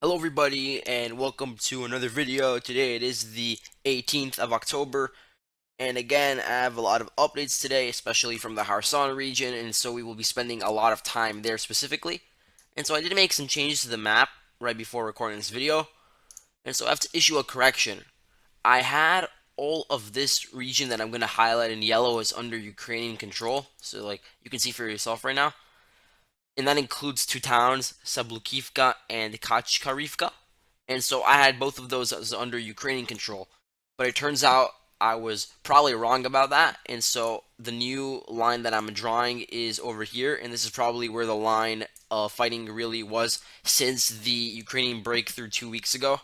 Hello everybody and welcome to another video. Today it is the 18th of October and again I have a lot of updates today, especially from the Kherson region, and so we will be spending a lot of time there specifically. And so I did make some changes to the map right before recording this video, and so I have to issue a correction. I had all of this region that I'm going to highlight in yellow as under Ukrainian control, so like you can see for yourself right now, and that includes two towns, Sablukivka and Kachkarivka. And so I had both of those as under Ukrainian control. But it turns out I was probably wrong about that. And so the new line that I'm drawing is over here. And this is probably where the line of fighting really was since the Ukrainian breakthrough 2 weeks ago.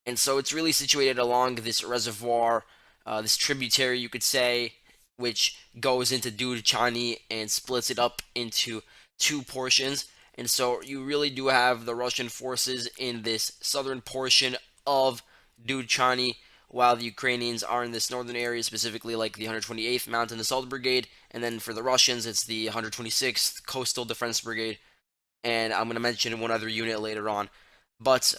And so it's really situated along this reservoir, this tributary, you could say, which goes into Dudchani and splits it up into two portions. And so you really do have the Russian forces in this southern portion of Dudchani, while the Ukrainians are in this northern area, specifically like the 128th Mountain Assault Brigade. And then for the Russians, it's the 126th Coastal Defense Brigade. And I'm going to mention one other unit later on. But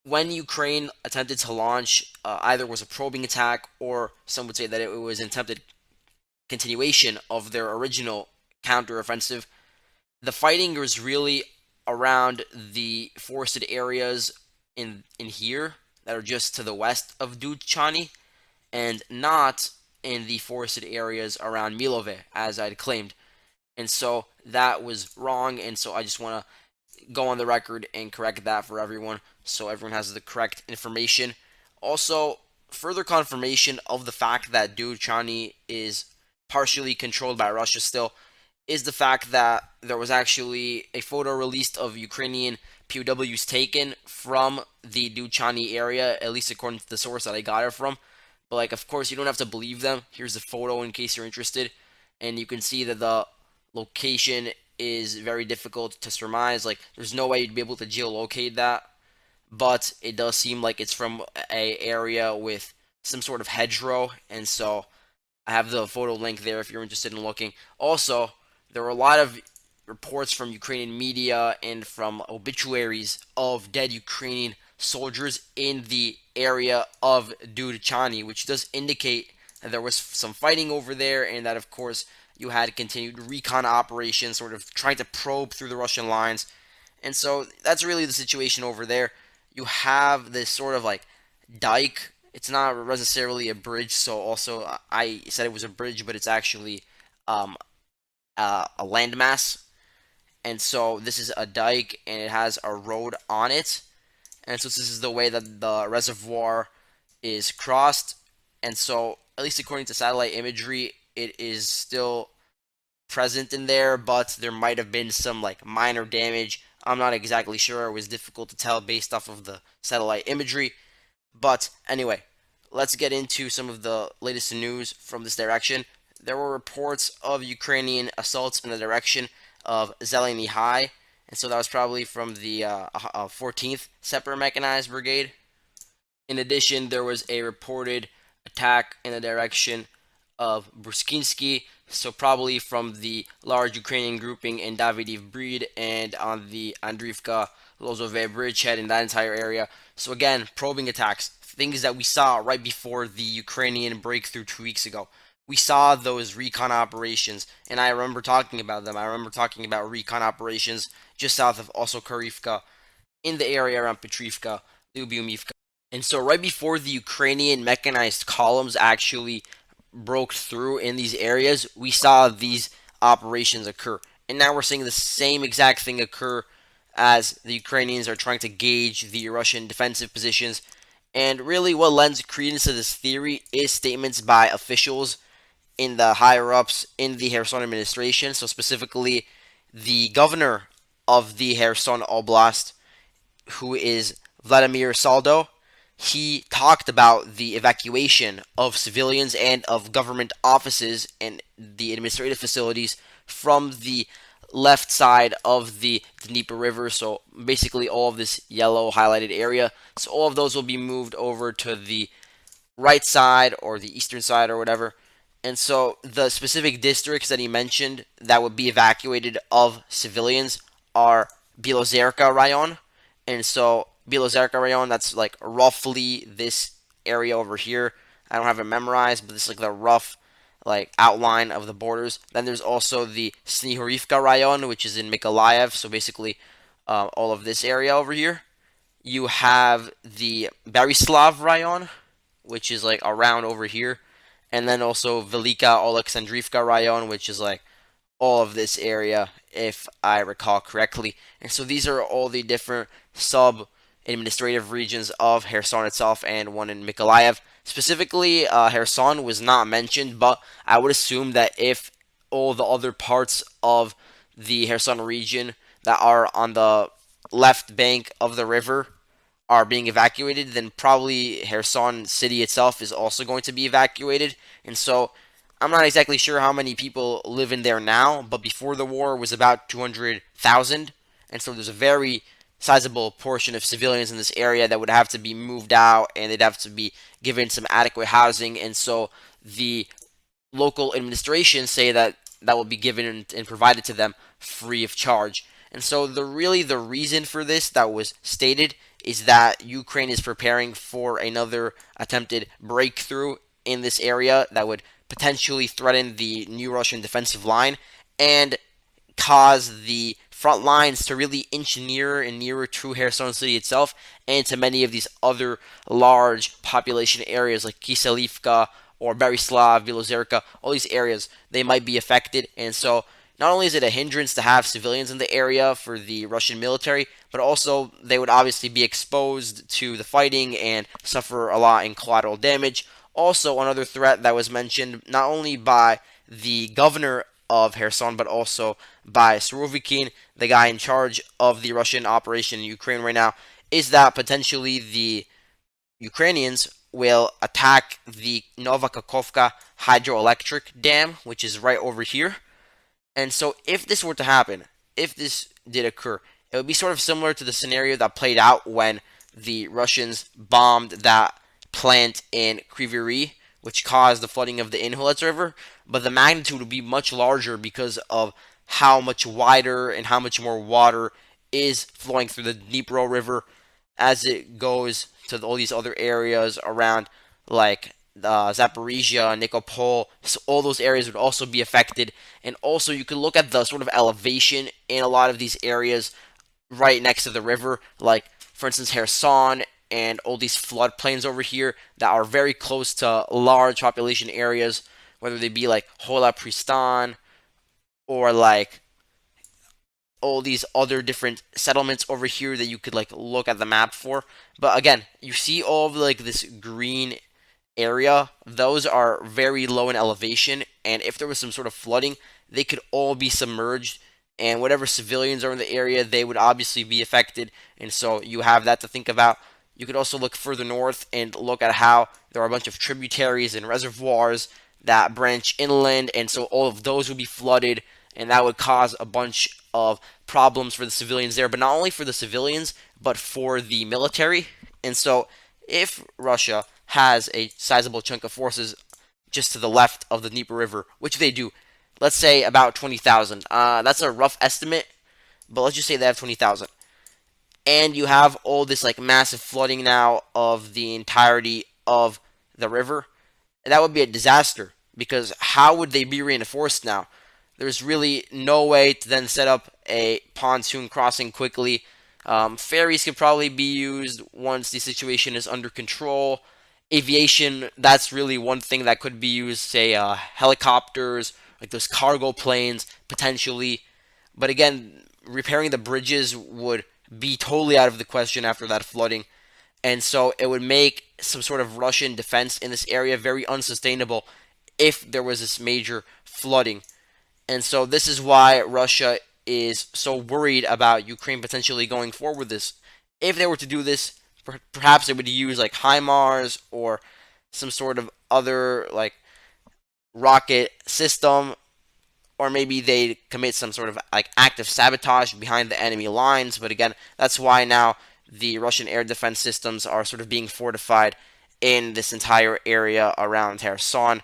when Ukraine attempted to launch, either was a probing attack or some would say that it was an attempted continuation of their original counteroffensive. The fighting was really around the forested areas in here that are just to the west of Duchani, and not in the forested areas around Milove, as I'd claimed. And so that was wrong, and so I just want to go on the record and correct that for everyone so everyone has the correct information. Also, further confirmation of the fact that Duchani is partially controlled by Russia still is the fact that there was actually a photo released of Ukrainian POWs taken from the Duchani area, at least according to the source that I got it from. But like, of course, you don't have to believe them. Here's the photo in case you're interested, and you can see that the location is very difficult to surmise. Like, there's no way you'd be able to geolocate that, but it does seem like it's from a area with some sort of hedgerow, and so I have the photo link there if you're interested in looking. Also, there were a lot of reports from Ukrainian media and from obituaries of dead Ukrainian soldiers in the area of Dudchani, which does indicate that there was some fighting over there, and that, of course, you had continued recon operations, sort of trying to probe through the Russian lines. And so that's really the situation over there. You have this sort of like dike. It's not necessarily a bridge, so also I said it was a bridge, but it's actually um, a landmass. And so this is a dike, and it has a road on it. And so this is the way that the reservoir is crossed. And so, at least according to satellite imagery, it is still present in there, but there might have been some like minor damage. I'm not exactly sure. It was difficult to tell based off of the satellite imagery. But anyway, let's get into some of the latest news from this direction. There were reports of Ukrainian assaults in the direction of Zeleny High, and so that was probably from the 14th Separate Mechanized Brigade. In addition, there was a reported attack in the direction of Bruskinsky, so probably from the large Ukrainian grouping in Davydiv Breed and on the Andriivka Lozove bridgehead in that entire area. So again, probing attacks, things that we saw right before the Ukrainian breakthrough 2 weeks ago. We saw those recon operations, and I remember talking about them. I remember talking about recon operations just south of also Karivka, in the area around Petrivka, Lyubiumivka. And so right before the Ukrainian mechanized columns actually broke through in these areas, we saw these operations occur. And now we're seeing the same exact thing occur as the Ukrainians are trying to gauge the Russian defensive positions. And really, what lends credence to this theory is statements by officials in the higher ups in the Kherson administration. So, specifically, the governor of the Kherson Oblast, who is Vladimir Saldo, he talked about the evacuation of civilians and of government offices and the administrative facilities from the left side of the Dnieper River. So basically, all of this yellow highlighted area. So all of those will be moved over to the right side or the eastern side or whatever. And so the specific districts that he mentioned that would be evacuated of civilians are Bilozerka Rayon, And so Bilozerka Rayon, that's like roughly this area over here. I don't have it memorized, but this is like the rough like outline of the borders. Then there's also the Snihorivka Rayon, which is in Mykolaiv. So basically, all of this area over here. You have the Berislav Rayon, which is like around over here, and then also Velika Oleksandrivka Rayon, which is like all of this area, if I recall correctly. And so these are all the different sub administrative regions of Kherson itself and one in Mykolaiv. Specifically, Kherson was not mentioned, but I would assume that if all the other parts of the Kherson region that are on the left bank of the river are being evacuated, then probably Kherson city itself is also going to be evacuated. And so I'm not exactly sure how many people live in there now, but before the war was about 200,000. And so there's a very sizable portion of civilians in this area that would have to be moved out and they'd have to be given some adequate housing. And so the local administration say that that will be given and provided to them free of charge. And so the reason for this that was stated is that Ukraine is preparing for another attempted breakthrough in this area that would potentially threaten the new Russian defensive line and cause the front lines to really inch nearer and nearer to Kherson City itself and to many of these other large population areas like Kiselivka or Berislav, Bilozerka, all these areas, they might be affected. And so not only is it a hindrance to have civilians in the area for the Russian military, but also they would obviously be exposed to the fighting and suffer a lot in collateral damage. Also, another threat that was mentioned not only by the governor of Kherson, but also by Surovikin, the guy in charge of the Russian operation in Ukraine right now, is that potentially the Ukrainians will attack the Novakakovka hydroelectric dam, which is right over here. And so, if this were to happen, if this did occur, it would be sort of similar to the scenario that played out when the Russians bombed that plant in Kryvyi, which caused the flooding of the Inhulets River. But the magnitude would be much larger because of how much wider and how much more water is flowing through the Dnipro River as it goes to all these other areas around, like Zaporizhia, Nikopol. So all those areas would also be affected. And also, you could look at the sort of elevation in a lot of these areas right next to the river, like for instance Kherson and all these floodplains over here that are very close to large population areas, whether they be like Hola Pristan or like all these other different settlements over here that you could like look at the map for. But again, you see all of like this green area, those are very low in elevation, and if there was some sort of flooding, they could all be submerged, and whatever civilians are in the area, they would obviously be affected, and so you have that to think about. You could also look further north and look at how there are a bunch of tributaries and reservoirs that branch inland, and so all of those would be flooded, and that would cause a bunch of problems for the civilians there, but not only for the civilians, but for the military. And so, if Russia has a sizable chunk of forces just to the left of the Dnieper River, which they do, let's say about 20,000. That's a rough estimate, but let's just say they have 20,000. And you have all this like massive flooding now of the entirety of the river. That would be a disaster because how would they be reinforced now? There's really no way to then set up a pontoon crossing quickly. Ferries could probably be used once the situation is under control. Aviation, that's really one thing that could be used, say helicopters, like those cargo planes, potentially. But again, repairing the bridges would be totally out of the question after that flooding. And so it would make some sort of Russian defense in this area very unsustainable if there was this major flooding. And so this is why Russia is so worried about Ukraine potentially going forward with this. If they were to do this, perhaps they would use like HIMARS or some sort of other like rocket system, or maybe they commit some sort of like act of sabotage behind the enemy lines. But again, that's why now the Russian air defense systems are sort of being fortified in this entire area around Kherson.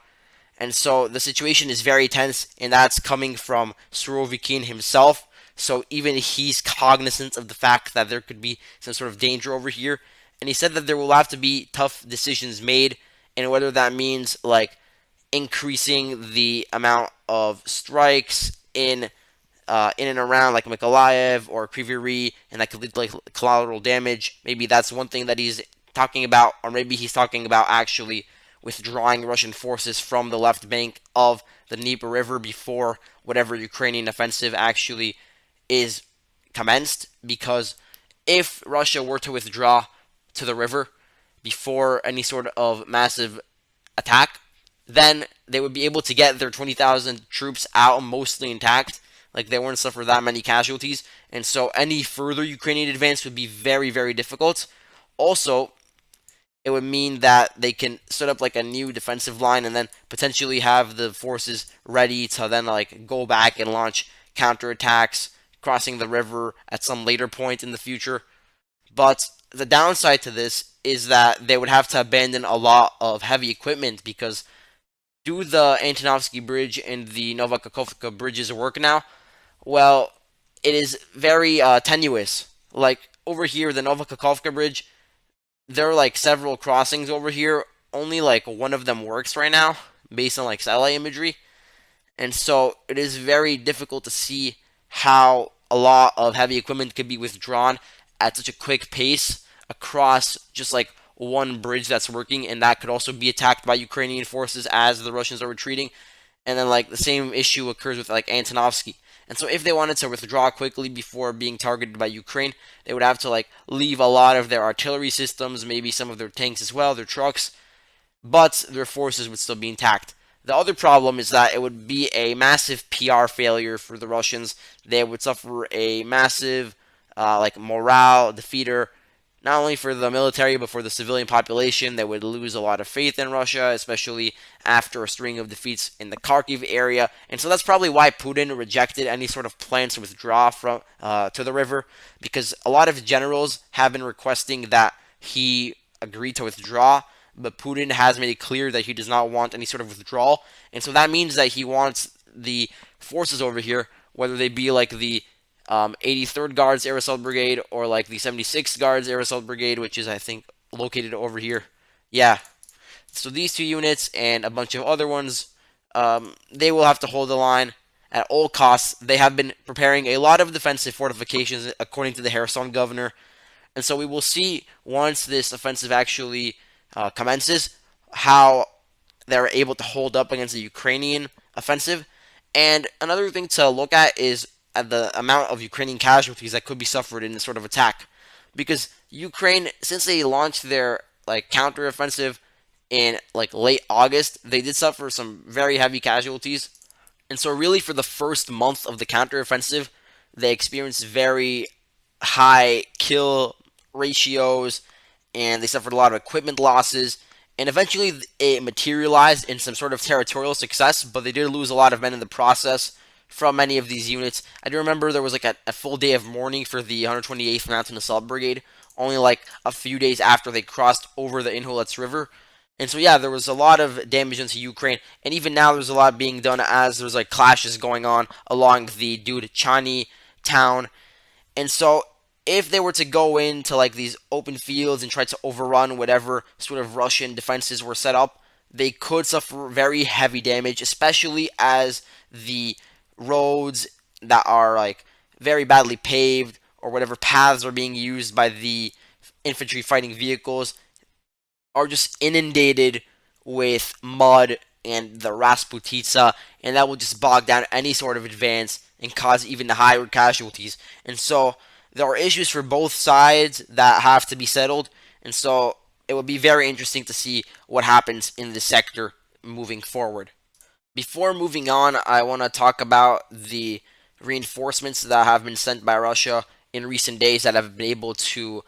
And so the situation is very tense, and that's coming from Surovikin himself. So even he's cognizant of the fact that there could be some sort of danger over here. And he said that there will have to be tough decisions made, and whether that means like increasing the amount of strikes in and around like Mykolaiv or Kryvyi, and that could lead to like collateral damage. Maybe that's one thing that he's talking about, or maybe he's talking about actually withdrawing Russian forces from the left bank of the Dnieper River before whatever Ukrainian offensive actually is commenced. Because if Russia were to withdraw to the river before any sort of massive attack, then they would be able to get their 20,000 troops out mostly intact. Like they wouldn't suffer that many casualties, and so any further Ukrainian advance would be very, very difficult. Also, it would mean that they can set up like a new defensive line and then potentially have the forces ready to then like go back and launch counterattacks crossing the river at some later point in the future. But the downside to this is that they would have to abandon a lot of heavy equipment because do the Antonovsky Bridge and the Novakakovka bridges work now? Well, it is very tenuous. Like over here, the Novakakovka Bridge, there are like several crossings over here. Only like one of them works right now, based on like satellite imagery, and so it is very difficult to see how a lot of heavy equipment could be withdrawn at such a quick pace across just like one bridge that's working, and that could also be attacked by Ukrainian forces as the Russians are retreating. And then like the same issue occurs with like Antonovsky. And so if they wanted to withdraw quickly before being targeted by Ukraine, they would have to like leave a lot of their artillery systems, maybe some of their tanks as well, their trucks, but their forces would still be intact. The other problem is that it would be a massive PR failure for the Russians. They would suffer a massive like morale defeater, not only for the military but for the civilian population. They would lose a lot of faith in Russia, especially after a string of defeats in the Kharkiv area. And so that's probably why Putin rejected any sort of plans to withdraw from to the river, because a lot of generals have been requesting that he agree to withdraw, but Putin has made it clear that he does not want any sort of withdrawal. And so that means that he wants the forces over here, whether they be like the 83rd Guards Air Assault Brigade or like the 76th Guards Air Assault Brigade, which is I think located over here. Yeah, so these two units and a bunch of other ones, they will have to hold the line at all costs. They have been preparing a lot of defensive fortifications, according to the Kherson governor, and so we will see once this offensive actually commences how they're able to hold up against the Ukrainian offensive. And another thing to look at is at the amount of Ukrainian casualties that could be suffered in this sort of attack, because Ukraine, since they launched their like counteroffensive in like late August, they did suffer some very heavy casualties. And so really for the first month of the counteroffensive, they experienced very high kill ratios, and they suffered a lot of equipment losses. And eventually it materialized in some sort of territorial success, but they did lose a lot of men in the process from many of these units. I do remember there was like a full day of mourning for the 128th Mountain Assault Brigade, only like a few days after they crossed over the Inholets River. And so yeah, there was a lot of damage into Ukraine, and even now there's a lot being done as there's like clashes going on along the Dudchany town. And so if they were to go into like these open fields and try to overrun whatever sort of Russian defenses were set up, they could suffer very heavy damage, especially as the roads that are like very badly paved or whatever paths are being used by the infantry fighting vehicles are just inundated with mud and the Rasputitsa, and that will just bog down any sort of advance and cause even higher casualties. And so there are issues for both sides that have to be settled, and so it would be very interesting to see what happens in this sector moving forward. Before moving on, I want to talk about the reinforcements that have been sent by Russia in recent days that have been able to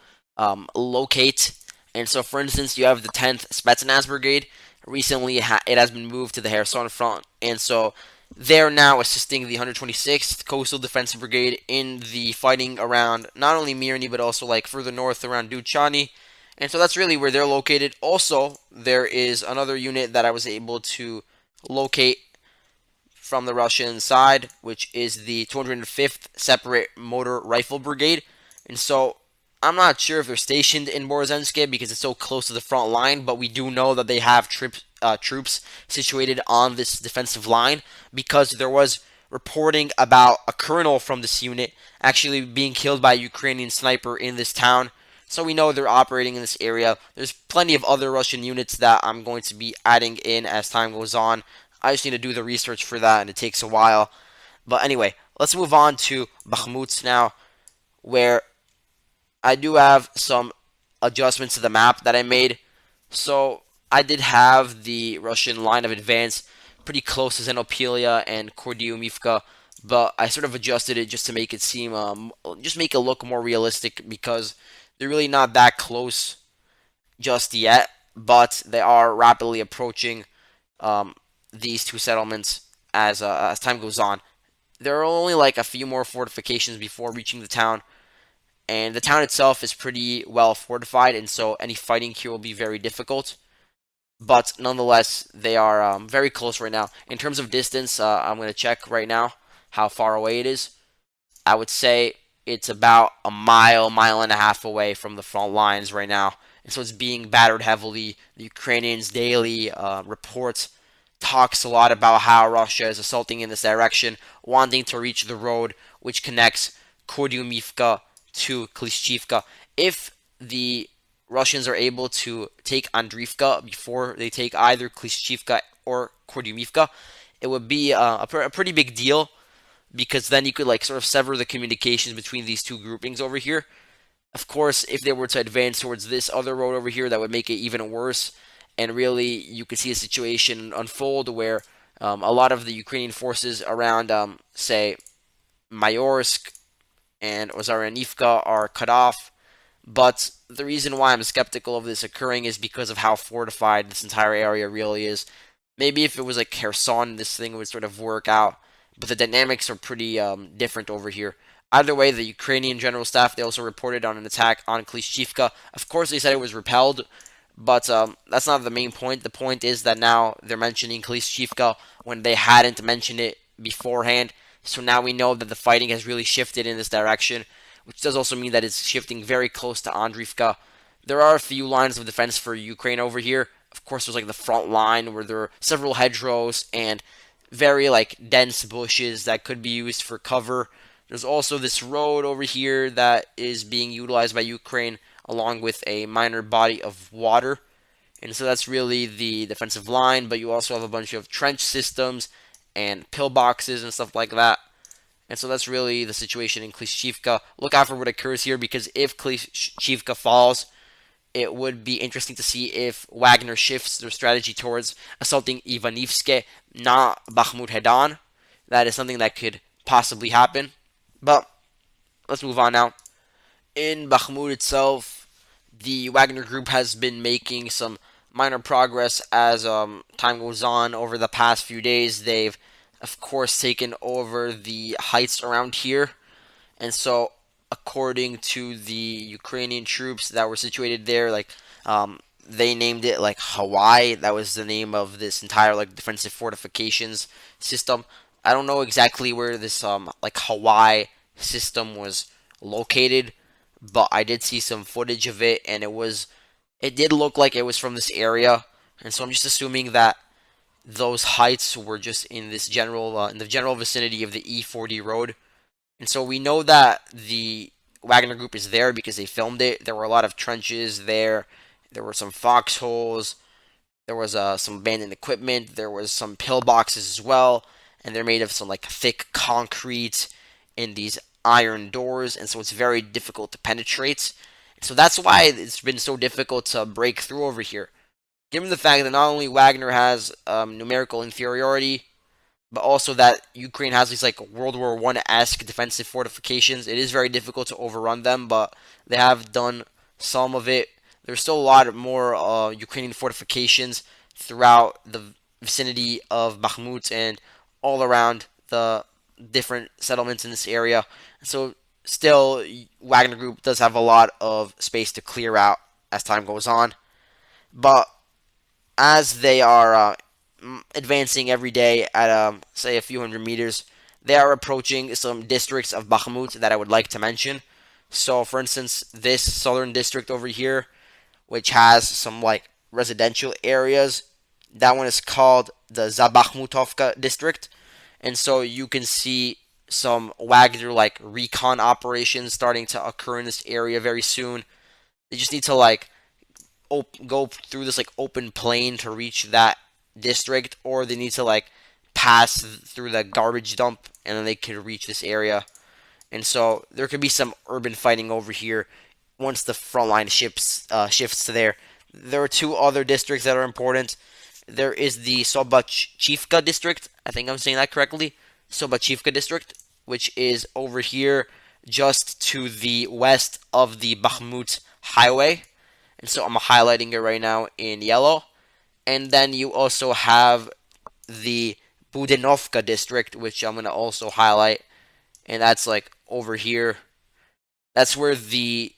locate. And so, for instance, you have the 10th Spetsnaz Brigade. Recently, it has been moved to the Kherson front, and so they're now assisting the 126th Coastal Defense Brigade in the fighting around not only Mirny but also like further north around Dudchany. And so that's really where they're located. Also, there is another unit that I was able to locate from the Russian side, which is the 205th Separate Motor Rifle Brigade. And so I'm not sure if they're stationed in Borozensk because it's so close to the front line, but we do know that they have troops situated on this defensive line because there was reporting about a colonel from this unit actually being killed by a Ukrainian sniper in this town. So we know they're operating in this area. There's plenty of other Russian units that I'm going to be adding in as time goes on. I just need to do the research for that, and it takes a while. But anyway, let's move on to Bakhmut now, where I do have some adjustments to the map that I made. So I did have the Russian line of advance pretty close to Xenopilia and Kordiumivka, but I sort of adjusted it just to make it seem, just make it look more realistic because they're really not that close just yet, but they are rapidly approaching um, these two settlements as time goes on. There are only like a few more fortifications before reaching the town, and the town itself is pretty well fortified, and so any fighting here will be very difficult. But nonetheless, they are very close right now. In terms of distance, I'm going to check right now how far away it is. I would say it's about a mile, mile and a half away from the front lines right now. And so it's being battered heavily. The Ukrainians' daily reports talks a lot about how Russia is assaulting in this direction, wanting to reach the road which connects Kordiumivka to Klishchivka. If the Russians are able to take Andriivka before they take either Klishchivka or Kordiumivka, it would be a pretty big deal because then you could like sort of sever the communications between these two groupings over here. Of course, if they were to advance towards this other road over here, that would make it even worse. And really, you could see a situation unfold where a lot of the Ukrainian forces around, say, Mayorsk and Ozaranivka are cut off. But the reason why I'm skeptical of this occurring is because of how fortified this entire area really is. Maybe if it was like Kherson, this thing would sort of work out, but the dynamics are pretty different over here. Either way, the Ukrainian general staff, they also reported on an attack on Klishchivka. Of course, they said it was repelled, but that's not the main point. The point is that now they're mentioning Klishchivka when they hadn't mentioned it beforehand. So now we know that the fighting has really shifted in this direction, which does also mean that it's shifting very close to Andriivka. There are a few lines of defense for Ukraine over here. Of course, there's like the front line where there are several hedgerows and very like dense bushes that could be used for cover. There's also this road over here that is being utilized by Ukraine along with a minor body of water. And so that's really the defensive line, but you also have a bunch of trench systems and pillboxes and stuff like that. And so that's really the situation in Klishchivka. Look out for what occurs here because if Klishchivka falls, it would be interesting to see if Wagner shifts their strategy towards assaulting Ivanivske, not Bakhmut head on. That is something that could possibly happen. But let's move on now. In Bakhmut itself, the Wagner group has been making some minor progress as time goes on. Over the past few days, they've, of course, taken over the heights around here. And so, according to the Ukrainian troops that were situated there, like they named it like Hawaii. That was the name of this entire like defensive fortifications system. I don't know exactly where this like Hawaii system was located, but I did see some footage of it, and it did look like it was from this area, and so I'm just assuming that those heights were just in this general in the general vicinity of the E40 road. And so we know that the Wagner Group is there because they filmed it. There were a lot of trenches there. There were some foxholes. There was some abandoned equipment. There was some pillboxes as well, and they're made of some like thick concrete and these iron doors, and so it's very difficult to penetrate. So that's why it's been so difficult to break through over here. Given the fact that not only Wagner has numerical inferiority, but also that Ukraine has these like World War One-esque defensive fortifications. It is very difficult to overrun them, but they have done some of it. There's still a lot more Ukrainian fortifications throughout the vicinity of Bakhmut and all around the different settlements in this area. So still, Wagner Group does have a lot of space to clear out as time goes on. But as they are advancing every day at say a few hundred meters. They are approaching some districts of Bakhmut that I would like to mention. So, for instance, this southern district over here, which has some like residential areas, that one is called the Zabakhmutovka district, and so you can see some Wagner like recon operations starting to occur in this area very soon. They just need to like go through this like open plain to reach that district, or they need to like pass through the garbage dump and then they could reach this area. And so there could be some urban fighting over here once the front line shifts to there. There are two other districts that are important. There is the Sobachivka district. I think I'm saying that correctly. Sobachivka district, which is over here just to the west of the Bakhmut highway. And so I'm highlighting it right now in yellow. And then you also have the Budenovka district, which I'm going to also highlight. And that's like over here. That's where the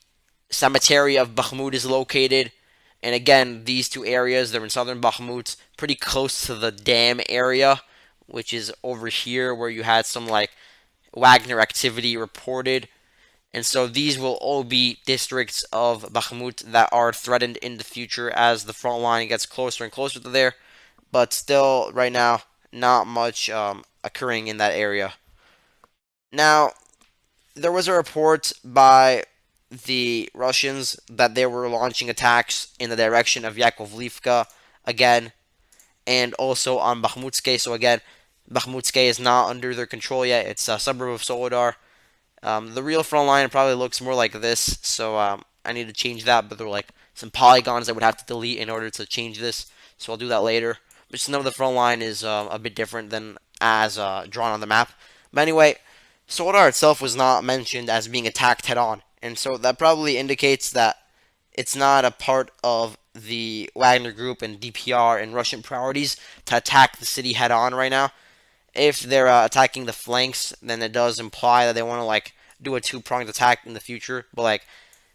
cemetery of Bakhmut is located. And again, these two areas, they're in southern Bakhmut, pretty close to the dam area, which is over here where you had some like Wagner activity reported. And so these will all be districts of Bakhmut that are threatened in the future as the front line gets closer and closer to there. But still, right now, not much occurring in that area. Now, there was a report by the Russians that they were launching attacks in the direction of Yakovlivka again, and also on Bakhmutske. So again, Bakhmutske is not under their control yet. It's a suburb of Solodar. The real front line probably looks more like this, so I need to change that. But there were like some polygons I would have to delete in order to change this, so I'll do that later. But just know the front line is a bit different than as drawn on the map. But anyway, Soledar itself was not mentioned as being attacked head on, and so that probably indicates that it's not a part of the Wagner Group and DPR and Russian priorities to attack the city head on right now. If they're attacking the flanks, then it does imply that they want to like do a two-pronged attack in the future. But like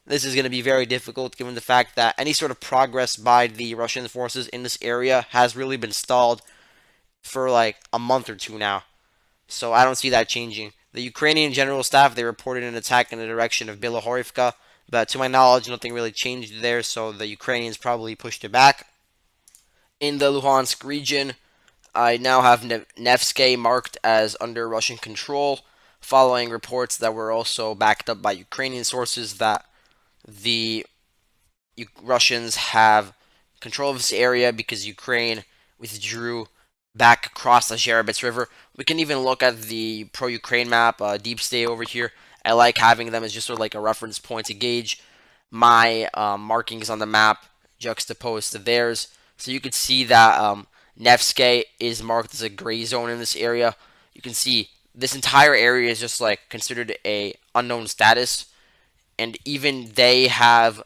this is going to be very difficult given the fact that any sort of progress by the Russian forces in this area has really been stalled for like a month or two now. So I don't see that changing. The Ukrainian general staff, they reported an attack in the direction of Bilohorivka, but to my knowledge, nothing really changed there, so the Ukrainians probably pushed it back. In the Luhansk region, I now have Nevsky marked as under Russian control, following reports that were also backed up by Ukrainian sources that the Russians have control of this area because Ukraine withdrew back across the Zherebets River. We can even look at the pro-Ukraine map, Deep State over here. I like having them as just sort of like a reference point to gauge my markings on the map juxtaposed to theirs. So you could see that Nevsky is marked as a gray zone in this area. You can see this entire area is just like considered a unknown status, and even they have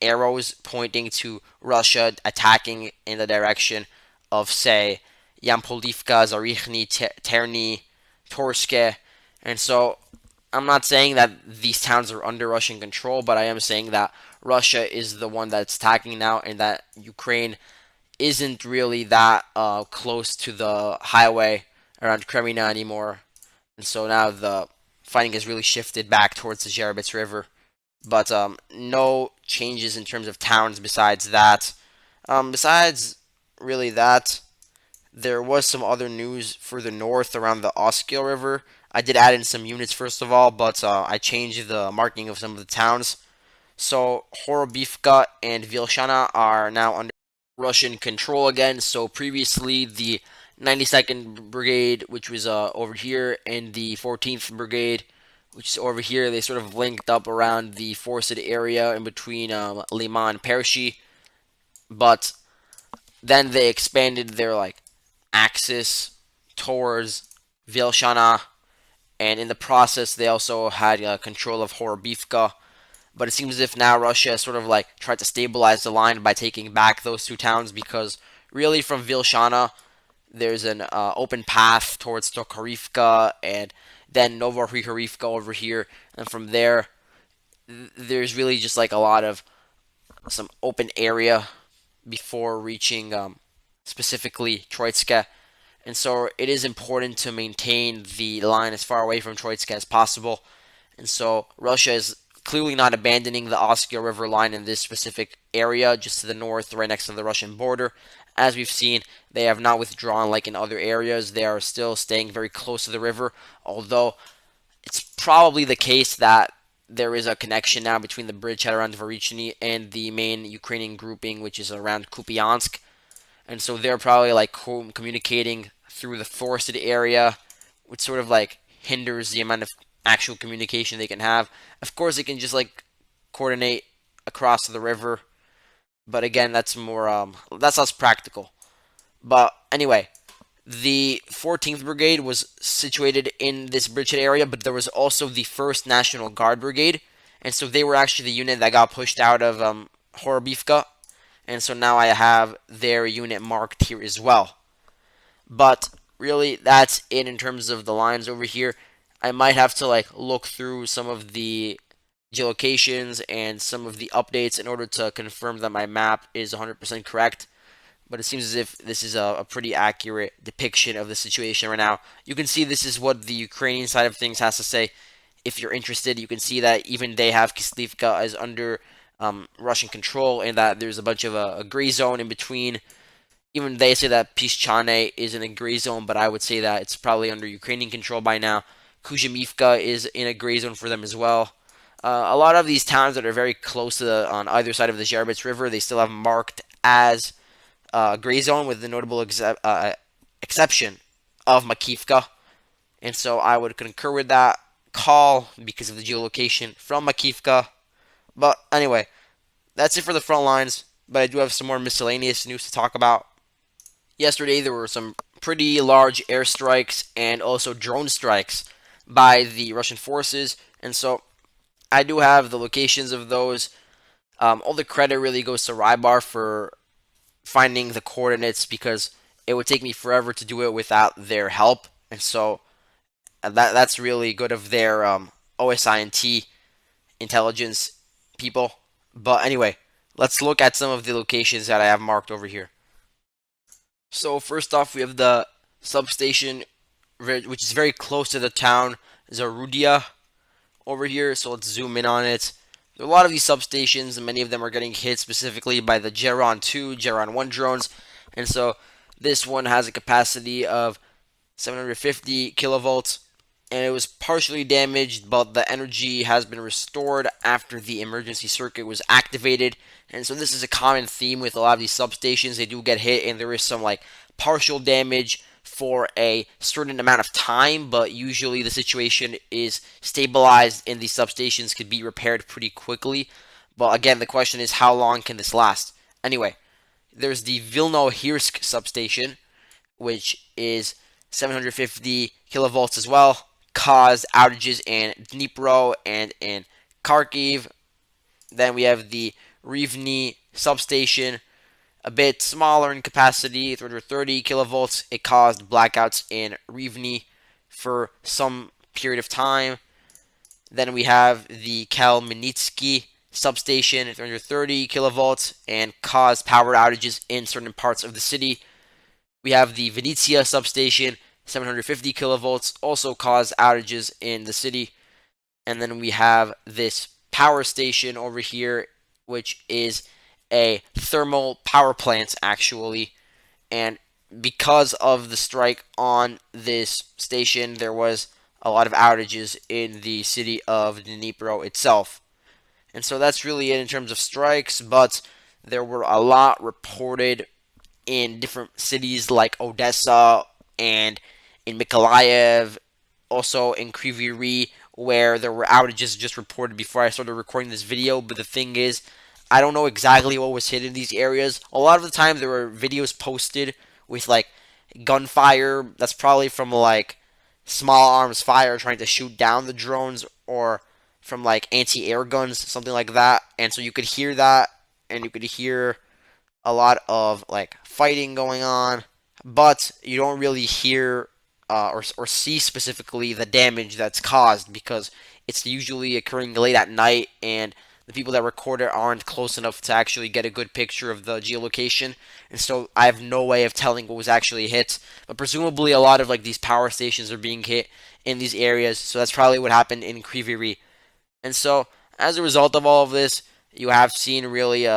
arrows pointing to Russia attacking in the direction of, say, Yampolivka, Zarichny, Terny, Torske. And so I'm not saying that these towns are under Russian control, but I am saying that Russia is the one that's attacking now, and that Ukraine isn't really that close to the highway around Kremina anymore. And so now the fighting has really shifted back towards the Zherebets River. But no changes in terms of towns besides that. Besides really that, there was some other news further north around the Oskil River. I did add in some units first of all, but I changed the marking of some of the towns. So Horobivka and Vilshana are now under Russian control again. So previously the 92nd Brigade, which was over here, and the 14th Brigade, which is over here, they sort of linked up around the forested area in between Lima and Pershi. But then they expanded their like axis towards Vilshana, and in the process they also had control of Horobivka. But it seems as if now Russia has sort of like tried to stabilize the line by taking back those two towns, because really from Vilshana there's an open path towards Tokarivka and then Novorihorivka over here, and from there there's really just like a lot of some open area before reaching specifically Troitska. And so it is important to maintain the line as far away from Troitska as possible. And so Russia is clearly not abandoning the Oskil River line in this specific area, just to the north, right next to the Russian border. As we've seen, they have not withdrawn like in other areas. They are still staying very close to the river, although it's probably the case that there is a connection now between the bridgehead around Dvorichny and the main Ukrainian grouping, which is around Kupiansk. And so they're probably like communicating through the forested area, which sort of like hinders the amount of actual communication they can have. Of course, they can just like coordinate across the river, but again, that's less practical. But anyway, the 14th Brigade was situated in this bridgehead area, but there was also the 1st National Guard Brigade, and so they were actually the unit that got pushed out of Horobivka, and so now I have their unit marked here as well. But really, that's it in terms of the lines over here. I might have to like look through some of the geolocations and some of the updates in order to confirm that my map is 100% correct. But it seems as if this is a pretty accurate depiction of the situation right now. You can see this is what the Ukrainian side of things has to say. If you're interested, you can see that even they have Kislivka as under Russian control, and that there's a bunch of a gray zone in between. Even they say that Pischane is in a gray zone, but I would say that it's probably under Ukrainian control by now. Kuzhimivka is in a gray zone for them as well. A lot of these towns that are very close to on either side of the Zherbets River, they still have marked as gray zone, with the notable exception of Makivka. And so I would concur with that call because of the geolocation from Makivka. But anyway, that's it for the front lines. But I do have some more miscellaneous news to talk about. Yesterday, there were some pretty large airstrikes and also drone strikes by the Russian forces. And so I do have the locations of those. All the credit really goes to Rybar for finding the coordinates, because it would take me forever to do it without their help. And so that's really good of their OSINT intelligence people. But anyway, let's look at some of the locations that I have marked over here. So first off, we have the substation, which is very close to the town Zarudia over here. So let's zoom in on it. There are a lot of these substations, and many of them are getting hit specifically by the Geron 2, Geron 1 drones. And so this one has a capacity of 750 kilovolts, and it was partially damaged, but the energy has been restored after the emergency circuit was activated. And so this is a common theme with a lot of these substations. They do get hit, and there is some like partial damage for a certain amount of time, but usually the situation is stabilized and these substations could be repaired pretty quickly. But again, the question is, how long can this last? Anyway, there's the Vilno-Hirsk substation, which is 750 kilovolts as well, caused outages in Dnipro and in Kharkiv. Then we have the Rivne substation, a bit smaller in capacity, 330 kilovolts. It caused blackouts in Rivne for some period of time. Then we have the Kalminitsky substation, 330 kilovolts, and caused power outages in certain parts of the city. We have the Venezia substation, 750 kilovolts, also caused outages in the city. And then we have this power station over here, which is a thermal power plant, actually. And because of the strike on this station, there was a lot of outages in the city of Dnipro itself. And so that's really it in terms of strikes, but there were a lot reported in different cities like Odessa and in Mykolaiv, also in Kryvyi Rih, where there were outages just reported before I started recording this video. But the thing is, I don't know exactly what was hit in these areas. A lot of the time, there were videos posted with like gunfire. That's probably from like small arms fire trying to shoot down the drones, or from like anti-air guns, something like that. And so you could hear that, and you could hear a lot of like fighting going on, but you don't really hear or see specifically the damage that's caused, because it's usually occurring late at night, and the people that record it aren't close enough to actually get a good picture of the geolocation, and so I have no way of telling what was actually hit. But presumably, a lot of like these power stations are being hit in these areas, so that's probably what happened in Kryvyi. And so, as a result of all of this, you have seen really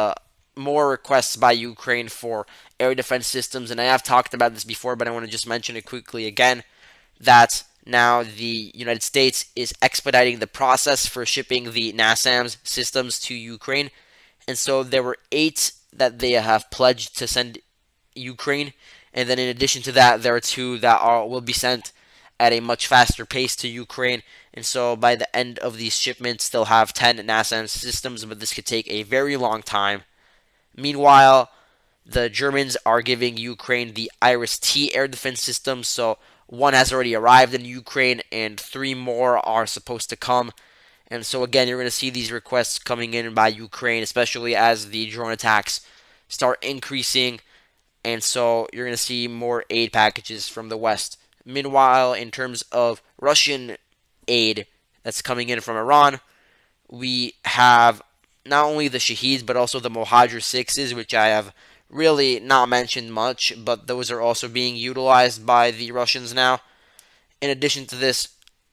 more requests by Ukraine for air defense systems, and I have talked about this before, but I want to just mention it quickly again that now the United States is expediting the process for shipping the NASAMS systems to Ukraine. And so there were 8 that they have pledged to send Ukraine. And then in addition to that, there are 2 that will be sent at a much faster pace to Ukraine. And so by the end of these shipments, they'll have 10 NASAMS systems, but this could take a very long time. Meanwhile, the Germans are giving Ukraine the Iris-T air defense system, so 1 has already arrived in Ukraine, and 3 more are supposed to come. And so again, you're going to see these requests coming in by Ukraine, especially as the drone attacks start increasing. And so you're going to see more aid packages from the West. Meanwhile, in terms of Russian aid that's coming in from Iran, we have not only the Shaheeds, but also the Mohajer 6s, which I have really not mentioned much, but those are also being utilized by the Russians now. In addition to this,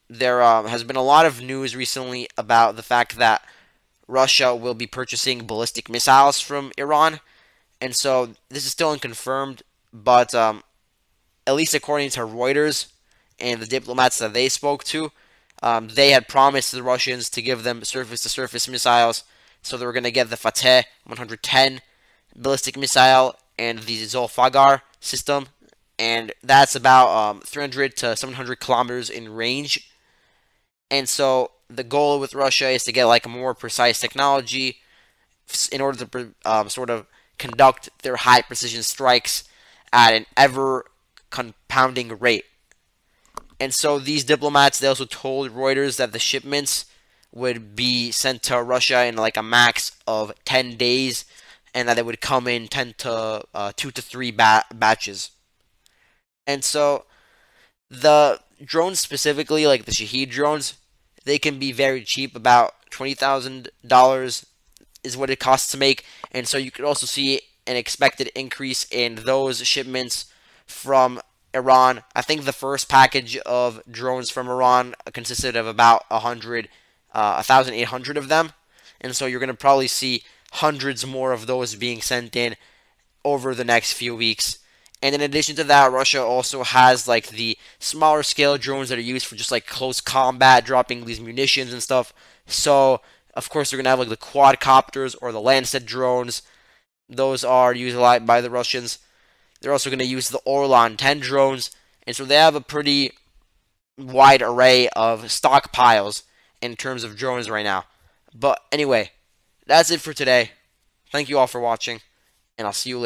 there has been a lot of news recently about the fact that Russia will be purchasing ballistic missiles from Iran, and so this is still unconfirmed, but at least according to Reuters and the diplomats that they spoke to, they had promised the Russians to give them surface-to-surface missiles, so they were going to get the Fateh 110 ballistic missile and the Zolfagar system, and that's about 300 to 700 kilometers in range. And so the goal with Russia is to get like a more precise technology in order to sort of conduct their high precision strikes at an ever compounding rate. And so these diplomats, they also told Reuters that the shipments would be sent to Russia in like a max of 10 days, and that they would come in 10 to 2 to 3 batches. And so the drones specifically, like the Shahed drones, they can be very cheap, about $20,000 is what it costs to make. And so you could also see an expected increase in those shipments from Iran. I think the first package of drones from Iran consisted of about 1,800 of them. And so you're going to probably see hundreds more of those being sent in over the next few weeks. And in addition to that, Russia also has like the smaller scale drones that are used for just like close combat, dropping these munitions and stuff. So of course they're gonna have like the quadcopters or the Lancet drones. Those are used a lot by the Russians. They're also gonna use the Orlan 10 drones, and so they have a pretty wide array of stockpiles in terms of drones right now. But anyway, that's it for today. Thank you all for watching, and I'll see you later.